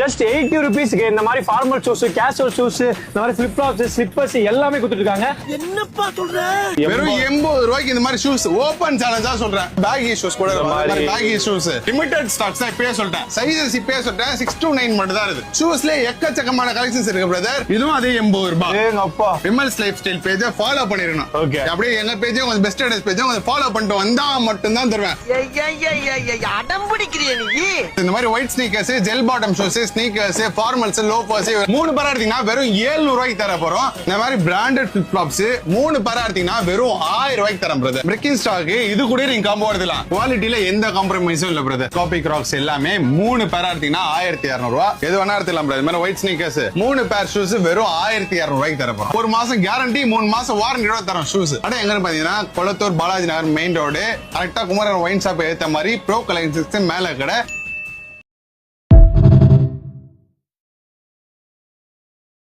Just 80 rupeesக்கு இந்த மாதிரி formal shoes, casual shoes, இந்த மாதிரி ஃபிளிப் ஃப்ளாப்ஸ், ஸ்லிப்பர்ஸ் எல்லாமே கொடுத்துருக்காங்க. என்னப்பா சொல்ற? வெறும் 80 ரூபாய்க்கு இந்த மாதிரி ஷூஸ் ஓபன் சேலஞ்சா சொல்றேன். பேகி ஷூஸ் கூட பேகி ஷூஸ் லிமிடெட் ஸ்டாக்ஸ் இப்பவே சொல்லிட்டேன். சைஸஸ் இப்பவே சொல்லிட்டேன். 6 to 9 மட்டும் தான் இருக்கு. ஷூஸ்ல எக்கச்சக்கமான கலெக்ஷன்ஸ் இருக்கு பிரதர். இதுவும் அதே 80 ரூபாய். ஏங்க அப்பா. விமல்ஸ் லைஃப் ஸ்டைல் பேஜை ஃபாலோ பண்ணிரணும். ஓகே. அப்படியே எங்க பேஜ் உங்க பெஸ்ட் அட்ரஸ் பேஜ் உங்க ஃபாலோ பண்ணிட்டு வந்தா மட்டும் தான் தருவேன். அடம் பிடிக்கிறிய நீ? இந்த மாதிரி white sneakers, gel bottom shoes, sneakers, formals, loafers 3 பேரா எடுத்தீங்கன்னா வெறும் 700 ரூபாய்க்கு தர போறோம். இந்த மாதிரி பிராண்டட் ஃபிளிப் ஃப்ளாப்ஸ் 3 பேரா எடுத்தீங்கன்னா வெறும் 1000 ரூபாய்க்கு தரம் பிரதர். பிரிக்கிங் ஸ்டாக் இது கூட நீங்க காம்போ எடுக்கலாம். குவாலிட்டில எந்த காம்ப்ரமைஸும் இல்ல பிரதர். காப்பி கிராக்ஸ் எல்லாமே 3 பேரா எடுத்தீங்கன்னா 1200 ரூபாய். எது வேணா எடுத்துக்கலாம் பிரதர். இந்த மாதிரி ஒயிட் ஸ்னீக்கர்ஸ் 3 பேர் ஷூஸ் வெறும் 1200 ரூபாய்க்கு தர போறோம். ஒரு மாசம் கேரண்டி, 3 மாசம் வாரண்டியோட தரோம் ஷூஸ். அட எங்கன்னு பாத்தீங்கன்னா கொளத்தூர் பாலாஜி நகர் மெயின் ரோடு, கரெக்டா குமரன் ஒயின் ஷாப் ஏத்த மாதிரி ப்ரோ கலெக்ஷன்ஸ் மேல கடை.